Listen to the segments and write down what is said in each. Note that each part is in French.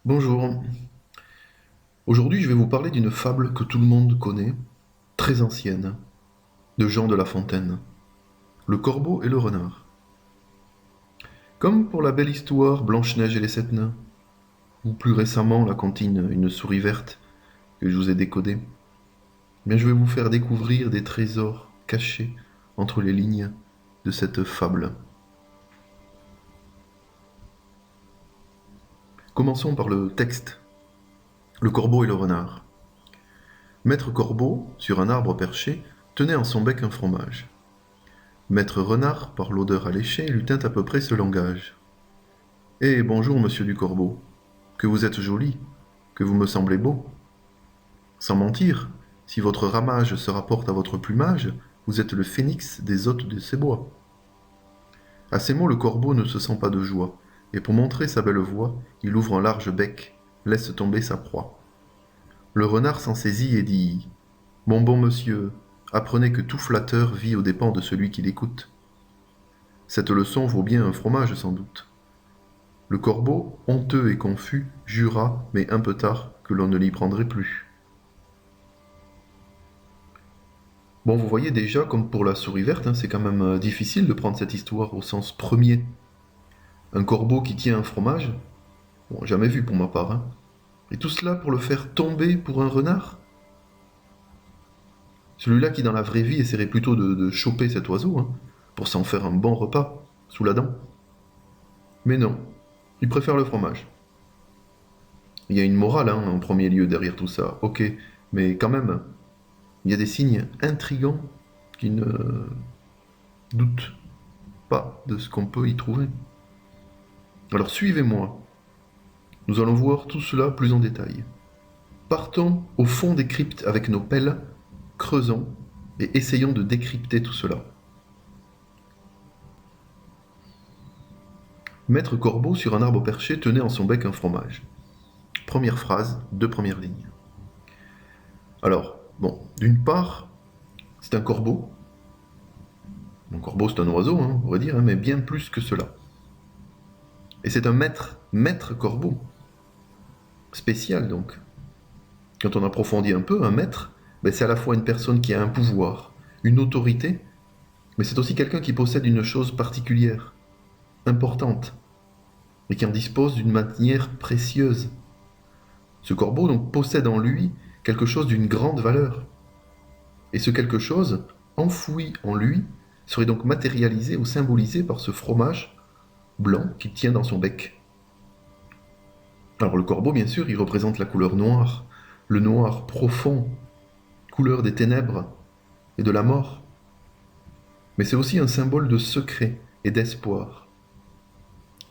Bonjour. Aujourd'hui, je vais vous parler d'une fable que tout le monde connaît, très ancienne, de Jean de La Fontaine. Le corbeau et le renard. Comme pour la belle histoire Blanche-Neige et les sept nains, ou plus récemment la comptine Une souris verte que je vous ai décodée, mais je vais vous faire découvrir des trésors cachés entre les lignes de cette fable. Commençons par le texte. Le corbeau et le renard. Maître Corbeau, sur un arbre perché, tenait en son bec un fromage. Maître Renard, par l'odeur alléchée, lui tint à peu près ce langage. Eh, bonjour, monsieur du Corbeau. Que vous êtes joli, que vous me semblez beau. Sans mentir, si votre ramage se rapporte à votre plumage, vous êtes le phénix des hôtes de ces bois. À ces mots, le corbeau ne se sent pas de joie, et pour montrer sa belle voix, il ouvre un large bec, laisse tomber sa proie. Le renard s'en saisit et dit Mon bon monsieur, apprenez que tout flatteur vit aux dépens de celui qui l'écoute. Cette leçon vaut bien un fromage sans doute. Le corbeau, honteux et confus, jura, mais un peu tard, que l'on ne l'y prendrait plus. Bon, vous voyez déjà, comme pour la souris verte, c'est quand même difficile de prendre cette histoire au sens premier. Un corbeau qui tient un fromage, bon, jamais vu pour ma part, hein. Et tout cela pour le faire tomber pour un renard. Celui-là qui, dans la vraie vie, essaierait plutôt de choper cet oiseau, pour s'en faire un bon repas, sous la dent. Mais non, il préfère le fromage. Il y a une morale, en premier lieu, derrière tout ça, ok, mais quand même, il y a des signes intrigants qui ne doutent pas de ce qu'on peut y trouver. Alors suivez-moi, nous allons voir tout cela plus en détail. Partons au fond des cryptes avec nos pelles, creusons et essayons de décrypter tout cela. Maître Corbeau, sur un arbre perché, tenait en son bec un fromage. Première phrase, deux premières lignes. Alors, bon, d'une part, c'est un corbeau. Un corbeau, c'est un oiseau, on pourrait dire, mais bien plus que cela. Et c'est un maître corbeau. Spécial, donc. Quand on approfondit un peu, un maître, c'est à la fois une personne qui a un pouvoir, une autorité, mais c'est aussi quelqu'un qui possède une chose particulière, importante, et qui en dispose d'une manière précieuse. Ce corbeau, donc, possède en lui quelque chose d'une grande valeur. Et ce quelque chose, enfoui en lui, serait donc matérialisé ou symbolisé par ce fromage blanc qu'il tient dans son bec. Alors le corbeau, bien sûr, il représente la couleur noire, le noir profond, couleur des ténèbres et de la mort. Mais c'est aussi un symbole de secret et d'espoir.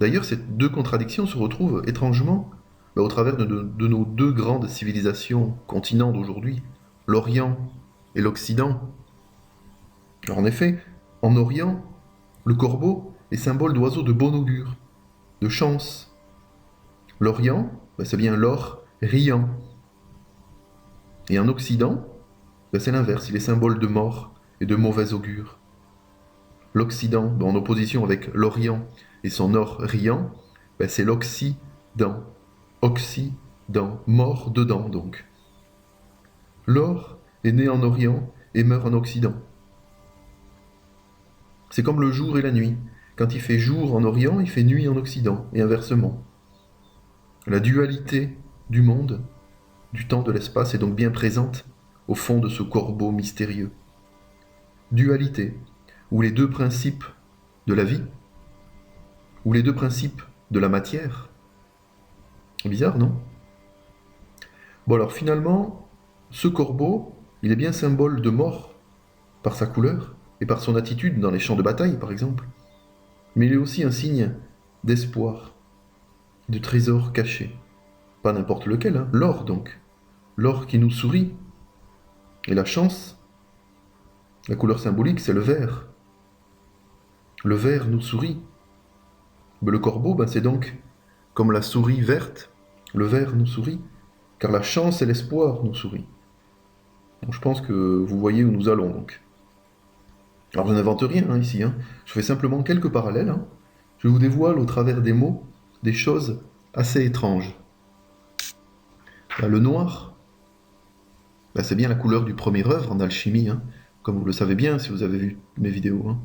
D'ailleurs, ces deux contradictions se retrouvent étrangement au travers de nos deux grandes civilisations, continents d'aujourd'hui, l'Orient et l'Occident. Alors en effet, en Orient, le corbeau est symbole d'oiseau de bon augure, de chance. L'Orient, c'est bien l'or riant. Et en Occident, c'est l'inverse, il est symbole de mort et de mauvais augure. L'Occident, en opposition avec l'Orient et son or riant, c'est l'Occident. Occident, mort dedans donc. L'or est né en Orient et meurt en Occident. C'est comme le jour et la nuit. Quand il fait jour en Orient, il fait nuit en Occident, et inversement. La dualité du monde, du temps, de l'espace est donc bien présente au fond de ce corbeau mystérieux. Dualité, où les deux principes de la vie, ou les deux principes de la matière. Bizarre, non? Bon alors finalement, ce corbeau, il est bien symbole de mort, par sa couleur, et par son attitude dans les champs de bataille par exemple. Mais il est aussi un signe d'espoir, de trésor caché. Pas n'importe lequel, l'or donc. L'or qui nous sourit. Et la chance, la couleur symbolique, c'est le vert. Le vert nous sourit. Mais le corbeau, c'est donc comme la souris verte, le vert nous sourit, car la chance et l'espoir nous sourient. Donc, je pense que vous voyez où nous allons donc. Alors je n'invente rien ici, je fais simplement quelques parallèles. Je vous dévoile au travers des mots des choses assez étranges. Là, le noir, là, c'est bien la couleur du premier œuvre en alchimie, hein, comme vous le savez bien si vous avez vu mes vidéos. Hein.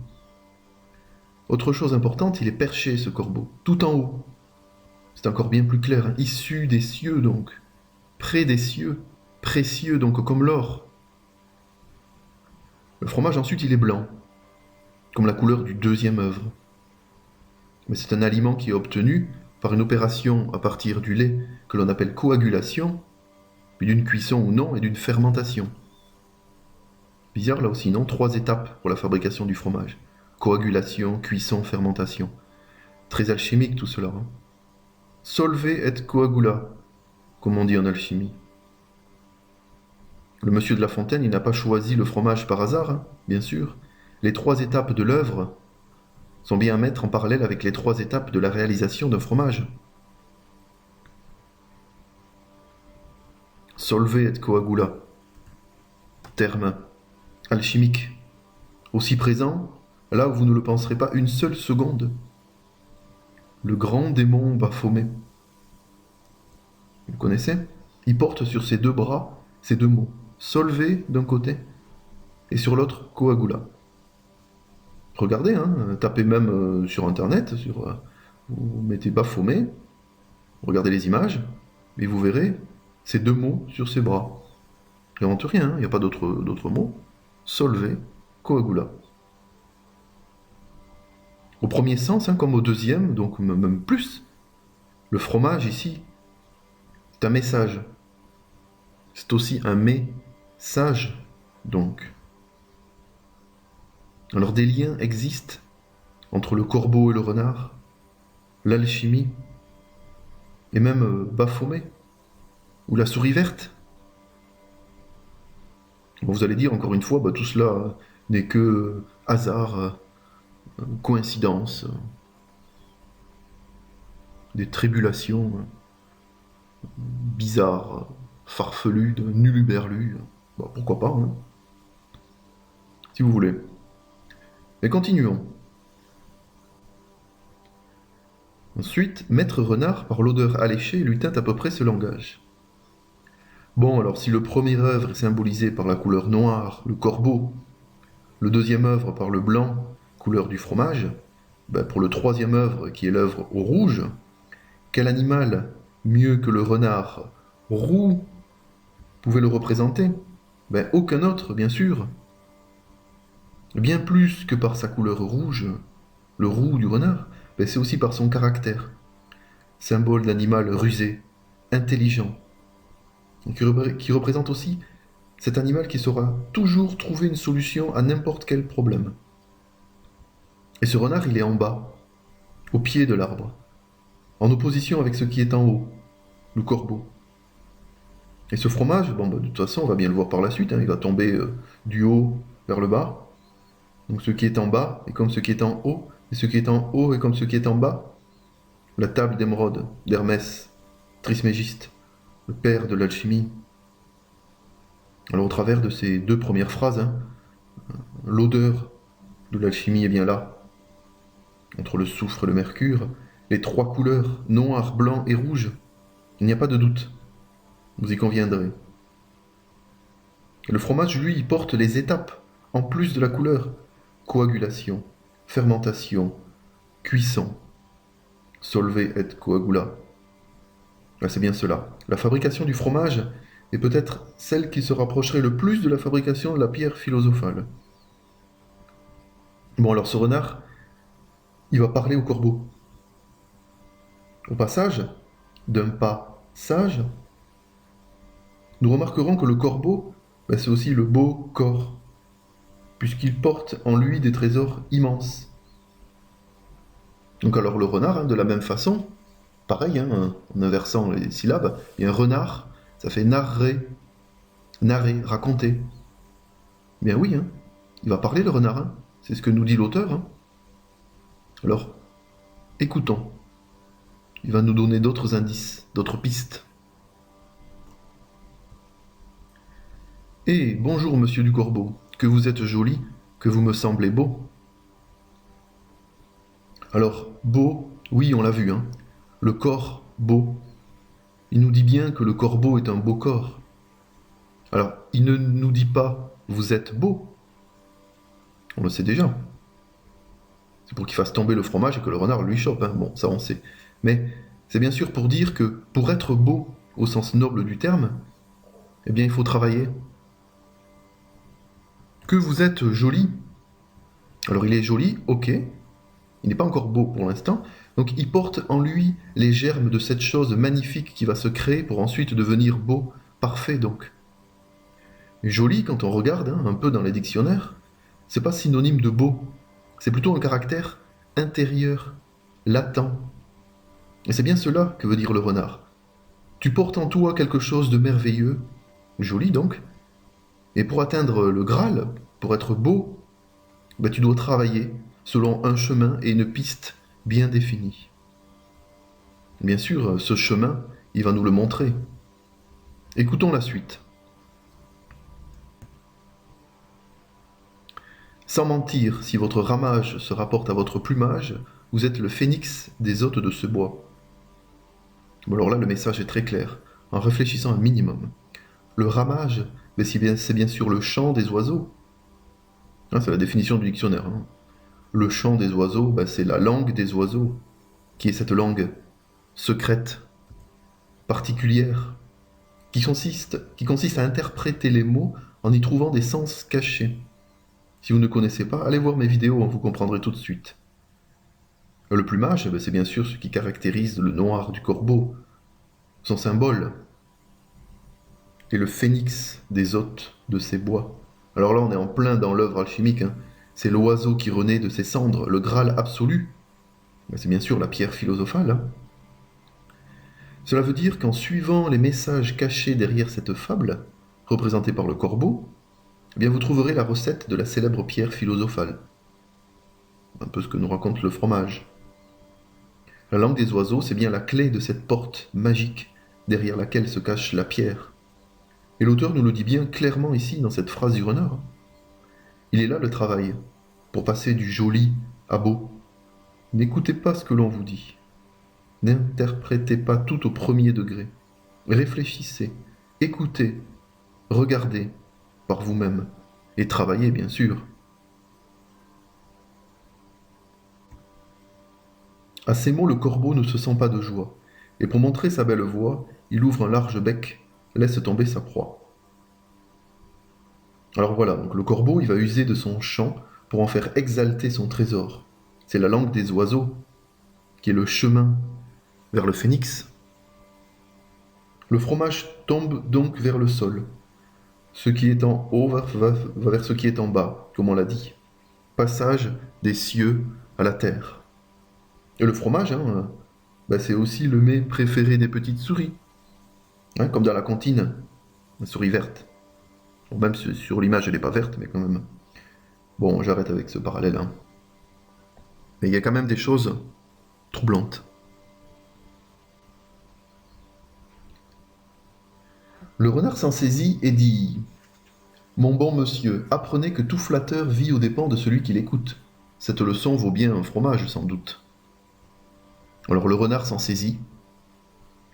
Autre chose importante, il est perché ce corbeau, tout en haut. C'est encore bien plus clair, hein, issu des cieux donc, près des cieux, précieux donc comme l'or. Le fromage ensuite il est blanc, comme la couleur du deuxième œuvre. Mais c'est un aliment qui est obtenu par une opération à partir du lait que l'on appelle coagulation, puis d'une cuisson ou non et d'une fermentation. Bizarre là aussi, non? 3 étapes pour la fabrication du fromage. Coagulation, cuisson, fermentation. Très alchimique tout cela. Hein. Solve et coagula, comme on dit en alchimie. Le monsieur de La Fontaine, il n'a pas choisi le fromage par hasard, hein, bien sûr. Les 3 étapes de l'œuvre sont bien à mettre en parallèle avec les 3 étapes de la réalisation d'un fromage. Solve et coagula. Terme alchimique, aussi présent là où vous ne le penserez pas une seule seconde. Le grand démon Baphomet. Vous connaissez? Il porte sur ses 2 bras ces 2 mots. Solve d'un côté et sur l'autre coagula. Regardez, hein, tapez même sur internet, vous mettez Baphomet, regardez les images, et vous verrez ces 2 mots sur ses bras. J'invente rien, il n'y a pas d'autres mots. Solve, coagula. Au premier sens, hein, comme au deuxième, donc même plus, le fromage ici, c'est un message. C'est aussi un message, donc. Alors des liens existent entre le corbeau et le renard, l'alchimie, et même Baphomet, ou la souris verte. Bon, vous allez dire encore une fois, bah, tout cela n'est que hasard, coïncidence, des tribulations bizarres, farfelues, de nuluberlus. Bah, pourquoi pas, hein, si vous voulez. Mais continuons. Ensuite, Maître Renard, par l'odeur alléchée, lui tint à peu près ce langage. Bon, alors si le premier œuvre est symbolisé par la couleur noire, le corbeau, le deuxième œuvre par le blanc, couleur du fromage, ben pour le troisième œuvre, qui est l'œuvre au rouge, quel animal, mieux que le renard roux, pouvait le représenter? Ben aucun autre, bien sûr. Bien plus que par sa couleur rouge, le roux du renard, ben c'est aussi par son caractère, symbole d'animal rusé, intelligent, qui représente aussi cet animal qui saura toujours trouver une solution à n'importe quel problème. Et ce renard, il est en bas, au pied de l'arbre, en opposition avec ce qui est en haut, le corbeau. Et ce fromage, bon, bah, de toute façon, on va bien le voir par la suite, hein, il va tomber du haut vers le bas. Donc ce qui est en bas est comme ce qui est en haut, et ce qui est en haut est comme ce qui est en bas. La table d'émeraude d'Hermès, Trismégiste, le père de l'alchimie. Alors au travers de ces 2 premières phrases, hein, l'odeur de l'alchimie est bien là. Entre le soufre et le mercure, les 3 couleurs, noir, blanc et rouge, il n'y a pas de doute. Vous y conviendrez. Et le fromage, lui, il porte les étapes, en plus de la couleur. Coagulation, fermentation, cuisson, solve et coagula. Ah, c'est bien cela. La fabrication du fromage est peut-être celle qui se rapprocherait le plus de la fabrication de la pierre philosophale. Bon, alors ce renard, il va parler au corbeau. Au passage, d'un pas sage, nous remarquerons que le corbeau, ben, c'est aussi le beau corps, puisqu'il porte en lui des trésors immenses. Donc alors le renard, hein, de la même façon, pareil, hein, en inversant les syllabes, il y a un renard, ça fait narrer, raconter. Bien oui, hein, il va parler le renard, hein, c'est ce que nous dit l'auteur. Hein. Alors, écoutons. Il va nous donner d'autres indices, d'autres pistes. Eh, bonjour, monsieur du Corbeau, que vous êtes joli, que vous me semblez beau. Alors, beau, oui, on l'a vu, hein. Le corps beau. il nous dit bien que le corbeau est un beau corps. Alors, il ne nous dit pas « vous êtes beau ». On le sait déjà. C'est pour qu'il fasse tomber le fromage et que le renard lui chope, hein. Bon, ça on sait. Mais c'est bien sûr pour dire que pour être beau, au sens noble du terme, eh bien il faut travailler. Que vous êtes joli. Alors il est joli, ok. Il n'est pas encore beau pour l'instant. Donc il porte en lui les germes de cette chose magnifique qui va se créer pour ensuite devenir beau, parfait donc. Joli, quand on regarde un peu dans les dictionnaires, c'est pas synonyme de beau. C'est plutôt un caractère intérieur, latent. Et c'est bien cela que veut dire le renard. Tu portes en toi quelque chose de merveilleux, joli donc, et pour atteindre le Graal, pour être beau, ben tu dois travailler selon un chemin et une piste bien définie. Bien sûr, ce chemin, il va nous le montrer. Écoutons la suite. Sans mentir, si votre ramage se rapporte à votre plumage, vous êtes le phénix des hôtes de ce bois. Bon, alors là, le message est très clair, en réfléchissant un minimum. Le ramage, ben c'est bien sûr le chant des oiseaux. Hein, c'est la définition du dictionnaire. Hein. Le chant des oiseaux, ben c'est la langue des oiseaux, qui est cette langue secrète, particulière, qui consiste à interpréter les mots en y trouvant des sens cachés. Si vous ne connaissez pas, allez voir mes vidéos, vous comprendrez tout de suite. Le plumage, c'est bien sûr ce qui caractérise le noir du corbeau, son symbole, et le phénix des hôtes de ces bois. Alors là, on est en plein dans l'œuvre alchimique, hein. C'est l'oiseau qui renaît de ses cendres, le Graal absolu. C'est bien sûr la pierre philosophale. Hein. Cela veut dire qu'en suivant les messages cachés derrière cette fable, représentée par le corbeau, eh bien vous trouverez la recette de la célèbre pierre philosophale. Un peu ce que nous raconte le fromage. La langue des oiseaux, c'est bien la clé de cette porte magique derrière laquelle se cache la pierre. Et l'auteur nous le dit bien clairement ici dans cette phrase du renard. Il est là le travail, pour passer du joli à beau. N'écoutez pas ce que l'on vous dit. N'interprétez pas tout au premier degré. Réfléchissez, écoutez, regardez par vous-même et travaillez bien sûr. À ces mots, le corbeau ne se sent pas de joie, et pour montrer sa belle voix, il ouvre un large bec, laisse tomber sa proie. Alors voilà, donc le corbeau, il va user de son chant pour en faire exalter son trésor. C'est la langue des oiseaux, qui est le chemin vers le phénix. Le fromage tombe donc vers le sol. Ce qui est en haut va vers ce qui est en bas, comme on l'a dit. Passage des cieux à la terre. Et le fromage, hein, c'est aussi le mets préféré des petites souris. Hein, comme dans la comptine, la souris verte. Bon, même sur l'image, elle n'est pas verte, mais quand même. Bon, j'arrête avec ce parallèle. Hein. Mais il y a quand même des choses troublantes. Le renard s'en saisit et dit « Mon bon monsieur, apprenez que tout flatteur vit aux dépens de celui qui l'écoute. Cette leçon vaut bien un fromage, sans doute. » Alors le renard s'en saisit,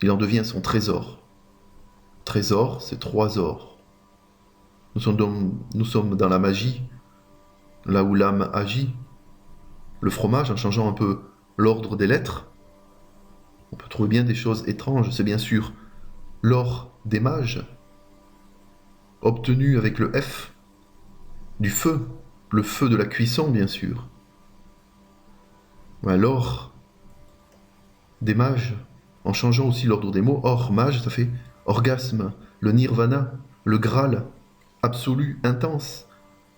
il en devient son trésor. Trésor, c'est 3 ors. Nous sommes dans la magie, là où l'âme agit. Le fromage, en changeant un peu l'ordre des lettres, on peut trouver bien des choses étranges. C'est bien sûr l'or des mages, obtenu avec le F, du feu, le feu de la cuisson bien sûr. Ouais, l'or des mages, en changeant aussi l'ordre des mots, or, mage, ça fait orgasme, le nirvana, le Graal, absolu, intense.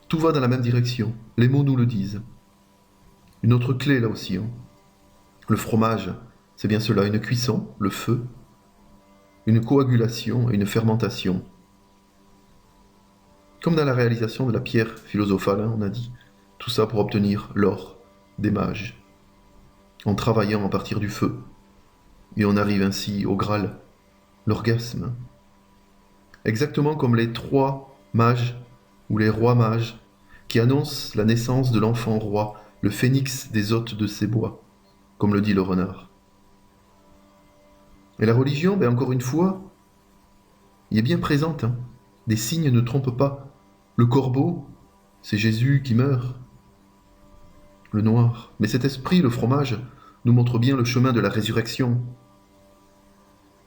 Tout va dans la même direction, les mots nous le disent. Une autre clé là aussi. Hein. Le fromage, c'est bien cela, une cuisson, le feu, une coagulation et une fermentation. Comme dans la réalisation de la pierre philosophale, hein, on a dit, tout ça pour obtenir l'or des mages, en travaillant à partir du feu. Et on arrive ainsi au Graal, l'orgasme. Exactement comme les 3 mages, ou les rois mages, qui annoncent la naissance de l'enfant roi, le phénix des hôtes de ces bois, comme le dit le renard. Et la religion, ben encore une fois, il est bien présente. Hein. Des signes ne trompent pas. Le corbeau, c'est Jésus qui meurt. Le noir. Mais cet esprit, le fromage, nous montre bien le chemin de la résurrection,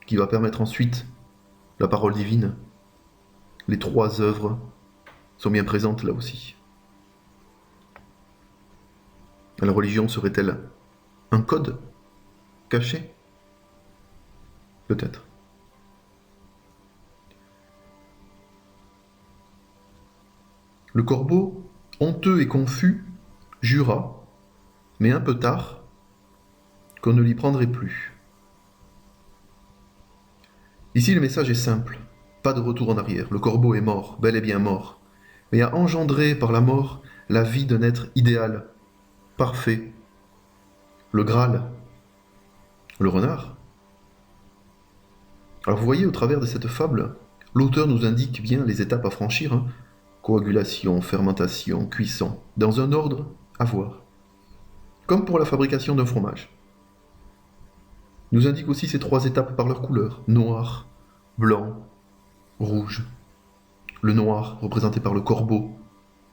qui va permettre ensuite la parole divine. Les trois œuvres sont bien présentes là aussi. La religion serait-elle un code caché? Peut-être. Le corbeau, honteux et confus, jura, mais un peu tard, qu'on ne l'y prendrait plus. Ici, le message est simple. Pas de retour en arrière. Le corbeau est mort, bel et bien mort, mais a engendré par la mort la vie d'un être idéal, parfait. Le Graal, le renard. Alors vous voyez, au travers de cette fable, l'auteur nous indique bien les étapes à franchir. Hein. Coagulation, fermentation, cuisson, dans un ordre à voir. Comme pour la fabrication d'un fromage. Il nous indique aussi ces trois étapes par leur couleur. Noir, blanc, rouge. Le noir représenté par le corbeau,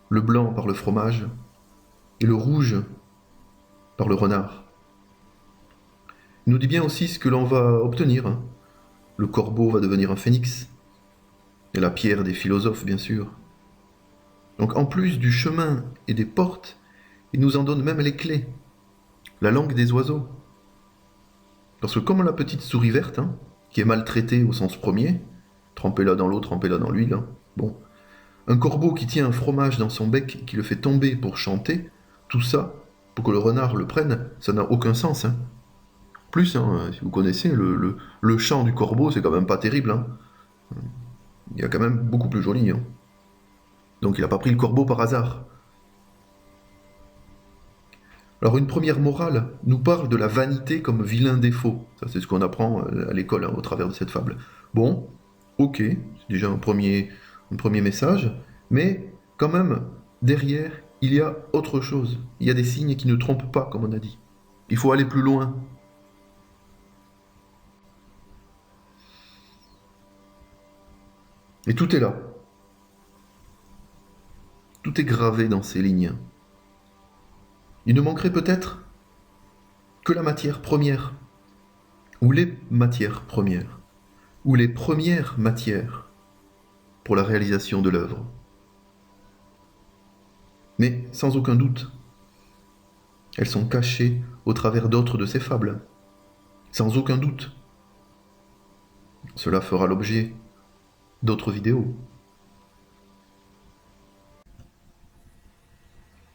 le blanc par le fromage, et le rouge par le renard. Il nous dit bien aussi ce que l'on va obtenir. Hein. Le corbeau va devenir un phénix, et la pierre des philosophes, bien sûr. Donc en plus du chemin et des portes, il nous en donne même les clés. La langue des oiseaux. Parce que comme la petite souris verte, hein, qui est maltraitée au sens premier, trempez-la dans l'eau, trempez-la dans l'huile, hein, bon. Un corbeau qui tient un fromage dans son bec et qui le fait tomber pour chanter, tout ça, pour que le renard le prenne, ça n'a aucun sens. Hein. Plus, hein, si vous connaissez, le chant du corbeau, c'est quand même pas terrible. Hein. Il y a quand même beaucoup plus joli. Hein. Donc il n'a pas pris le corbeau par hasard. Alors une première morale nous parle de la vanité comme vilain défaut. Ça c'est ce qu'on apprend à l'école hein, au travers de cette fable. Bon, ok, c'est déjà un premier message, mais quand même, derrière, il y a autre chose. Il y a des signes qui ne trompent pas, comme on a dit. Il faut aller plus loin. Et tout est là. Tout est gravé dans ces lignes. Il ne manquerait peut-être que la matière première, ou les matières premières, ou les premières matières pour la réalisation de l'œuvre. Mais sans aucun doute, elles sont cachées au travers d'autres de ces fables. Sans aucun doute. Cela fera l'objet d'autres vidéos.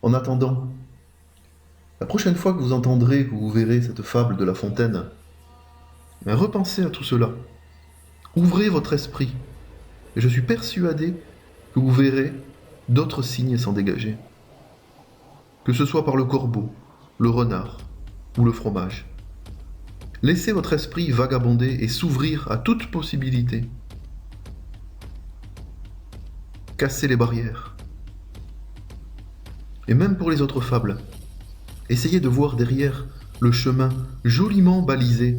En attendant, la prochaine fois que vous entendrez, que vous verrez cette fable de La Fontaine, repensez à tout cela. Ouvrez votre esprit. Et je suis persuadé que vous verrez d'autres signes s'en dégager. Que ce soit par le corbeau, le renard ou le fromage. Laissez votre esprit vagabonder et s'ouvrir à toute possibilité. Cassez les barrières. Et même pour les autres fables, essayez de voir derrière le chemin joliment balisé,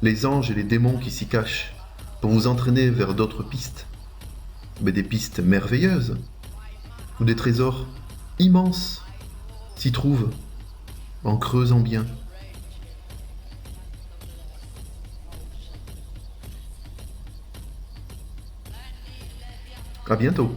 les anges et les démons qui s'y cachent, pour vous entraîner vers d'autres pistes. Mais des pistes merveilleuses, où des trésors immenses s'y trouvent, en creusant bien. À bientôt.